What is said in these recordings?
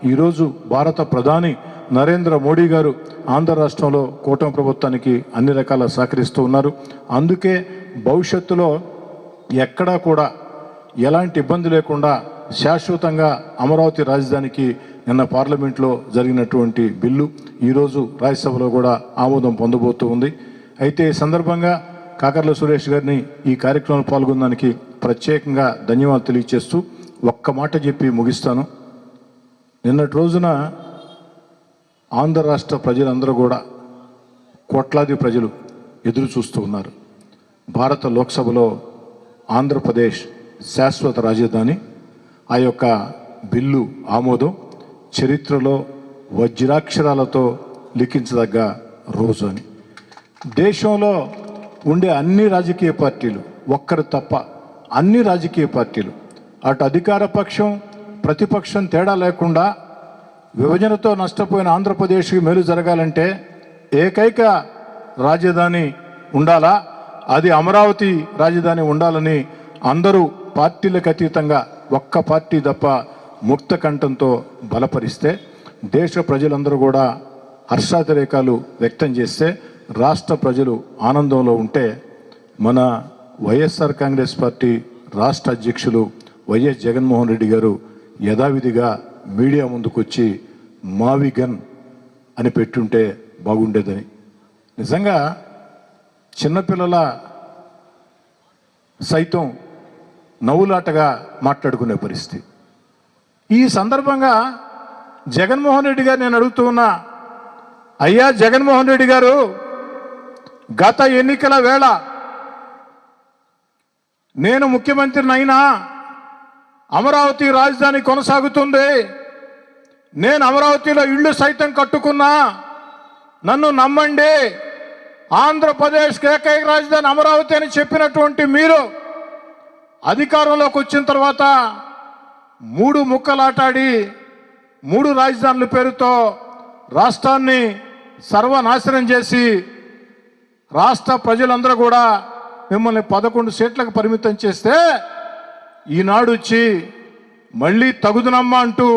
ఈరోజు భారత ప్రధాని నరేంద్ర మోడీ గారు ఆంధ్ర రాష్ట్రంలో కూటమి ప్రభుత్వానికి అన్ని రకాల సహకరిస్తూ ఉన్నారు. అందుకే భవిష్యత్తులో ఎక్కడా కూడా ఎలాంటి ఇబ్బంది లేకుండా శాశ్వతంగా అమరావతి రాజధానికి నిన్న పార్లమెంట్లో జరిగినటువంటి బిల్లు ఈరోజు రాజ్యసభలో కూడా ఆమోదం పొందబోతూ ఉంది. అయితే ఈ సందర్భంగా కాకర్ల సురేష్ గారిని ఈ కార్యక్రమంలో పాల్గొనడానికి ప్రత్యేకంగా ధన్యవాదాలు తెలియజేస్తూ ఒక్క మాట చెప్పి ముగిస్తాను. నిన్నటి రోజున ఆంధ్ర రాష్ట్ర ప్రజలందరూ కూడా కోట్లాది ప్రజలు ఎదురు చూస్తూ ఉన్నారు. భారత లోక్సభలో ఆంధ్రప్రదేశ్ శాశ్వత రాజధాని ఆ యొక్క బిల్లు ఆమోదం చరిత్రలో వజ్రాక్షరాలతో లిఖించదగ్గ రోజు అని. దేశంలో ఉండే అన్ని రాజకీయ పార్టీలు ఒక్కరు తప్ప అన్ని రాజకీయ పార్టీలు అటు అధికార పక్షం ప్రతిపక్షం తేడా లేకుండా విభజనతో నష్టపోయిన ఆంధ్రప్రదేశ్కి మేలు జరగాలంటే ఏకైక రాజధాని ఉండాలా, అది అమరావతి రాజధాని ఉండాలని అందరూ పార్టీలకు అతీతంగా ఒక్క పార్టీ తప్ప ముక్త కంఠంతో బలపరిస్తే దేశ ప్రజలందరూ కూడా హర్షాతిరేకాలు వ్యక్తం చేస్తే రాష్ట్ర ప్రజలు ఆనందంలో ఉంటే మన వైఎస్ఆర్ కాంగ్రెస్ పార్టీ రాష్ట్ర అధ్యక్షులు వైఎస్ జగన్మోహన్ రెడ్డి గారు యథావిధిగా మీడియా ముందుకొచ్చి మావిగన్ అని పెట్టుంటే బాగుండేదని. నిజంగా చిన్నపిల్లల సైతం నవ్వులాటగా మాట్లాడుకునే పరిస్థితి. ఈ సందర్భంగా జగన్మోహన్ రెడ్డి గారు నేను అడుగుతూ ఉన్నా, అయ్యా జగన్మోహన్ రెడ్డి గారు, గత ఎన్నికల వేళ నేను ముఖ్యమంత్రిని అయినా అమరావతి రాజధాని కొనసాగుతుంది, నేను అమరావతిలో ఇళ్ళు సైతం కట్టుకున్నా, నన్ను నమ్మండి, ఆంధ్రప్రదేశ్కి ఏకైక రాజధాని అమరావతి అని చెప్పినటువంటి మీరు అధికారంలోకి వచ్చిన తర్వాత 3 ముక్కలాటాడి 3 రాజధానుల పేరుతో రాష్ట్రాన్ని సర్వనాశనం చేసి రాష్ట్ర ప్రజలందరూ కూడా మిమ్మల్ని 11 సీట్లకు పరిమితం చేస్తే ఈనాడు వచ్చి మళ్ళీ తగుదునమ్మా అంటూ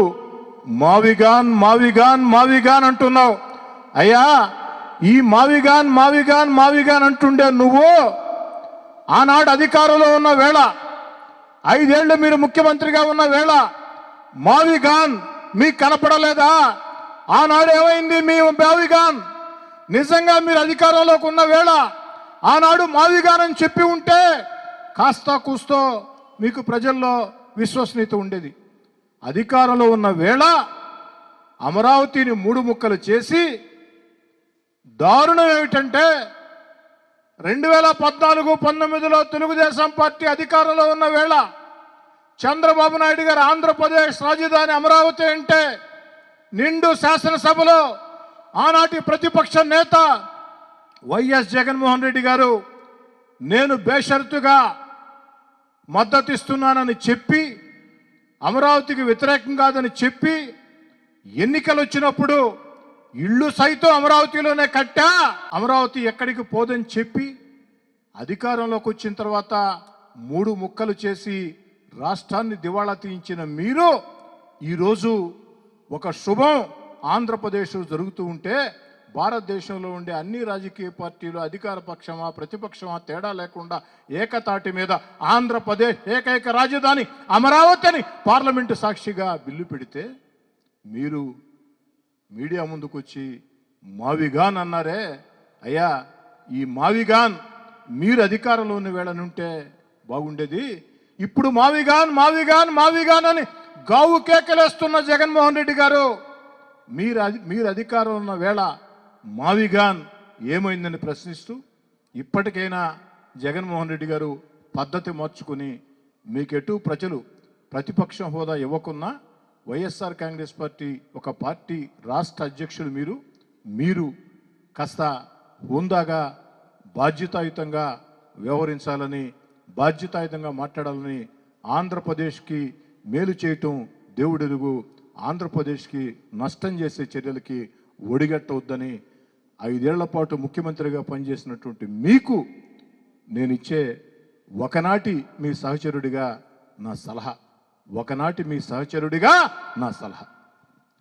మావిగాన్ మావిగాన్ మావిగాన్ అంటున్నావు. అయ్యా, ఈ మావిగాన్ మావిగాన్ మావిగాన్ అంటుండే నువ్వు ఆనాడు అధికారంలో ఉన్న వేళ 5 ఏళ్ళు మీరు ముఖ్యమంత్రిగా ఉన్న వేళ మావిగాన్ మీకు కనపడలేదా? ఆనాడు ఏమైంది మీ మావిగాన్? నిజంగా మీరు అధికారంలోకి ఉన్న వేళ ఆనాడు మావిగాన్ అని చెప్పి ఉంటే కాస్త కూస్తో మీకు ప్రజల్లో విశ్వసనీయత ఉండేది. అధికారంలో ఉన్న వేళ అమరావతిని 3 ముక్కలు చేసి దారుణం ఏమిటంటే 2014-19లో తెలుగుదేశం పార్టీ అధికారంలో ఉన్న వేళ చంద్రబాబు నాయుడు గారు ఆంధ్రప్రదేశ్ రాజధాని అమరావతి అంటే నిండు శాసనసభలో ఆనాటి ప్రతిపక్ష నేత వైఎస్ జగన్మోహన్ రెడ్డి గారు నేను బేషరతుగా మద్దతిస్తున్నానని చెప్పి అమరావతికి వ్యతిరేకం కాదని చెప్పి ఎన్నికలు వచ్చినప్పుడు ఇళ్ళు సైతం అమరావతిలోనే కట్టా, అమరావతి ఎక్కడికి పోదని చెప్పి అధికారంలోకి వచ్చిన తర్వాత 3 ముక్కలు చేసి రాష్ట్రాన్ని దివాళా తీయించిన మీరు ఈరోజు ఒక శుభం ఆంధ్రప్రదేశ్ జరుగుతూ ఉంటే భారతదేశంలో ఉండే అన్ని రాజకీయ పార్టీలు అధికార పక్షమా ప్రతిపక్షమా తేడా లేకుండా ఏకతాటి మీద ఆంధ్రప్రదేశ్ ఏకైక రాజధాని అమరావతి అని పార్లమెంటు సాక్షిగా బిల్లు పెడితే మీరు మీడియా ముందుకొచ్చి మావిగాన్ అన్నారే. అయ్యా, ఈ మావిగాన్ మీరు అధికారంలో ఉన్న వేళనుంటే బాగుండేది. ఇప్పుడు మావిగాన్ మావిగాన్ మావిగాన్ అని గావు కేకలేస్తున్న జగన్మోహన్ రెడ్డి గారు మీరు అధికారంలో ఉన్న వేళ మావిగాన్ ఏమైందని ప్రశ్నిస్తూ ఇప్పటికైనా జగన్మోహన్ రెడ్డి గారు పద్ధతి మార్చుకుని మీకెటు ప్రజలు ప్రతిపక్షం హోదా ఇవ్వకున్నా వైఎస్ఆర్ కాంగ్రెస్ పార్టీ ఒక పార్టీ రాష్ట్ర అధ్యక్షులు మీరు కాస్త హుందాగా బాధ్యతాయుతంగా వ్యవహరించాలని బాధ్యతాయుతంగా మాట్లాడాలని ఆంధ్రప్రదేశ్కి మేలు చేయటం దేవుడెరుగు, ఆంధ్రప్రదేశ్కి నష్టం చేసే చర్యలకి ఒడిగట్టవద్దని 5 ఏళ్ల పాటు ముఖ్యమంత్రిగా పనిచేసినటువంటి మీకు నేనిచ్చే ఒకనాటి మీ సహచరుడిగా నా సలహా.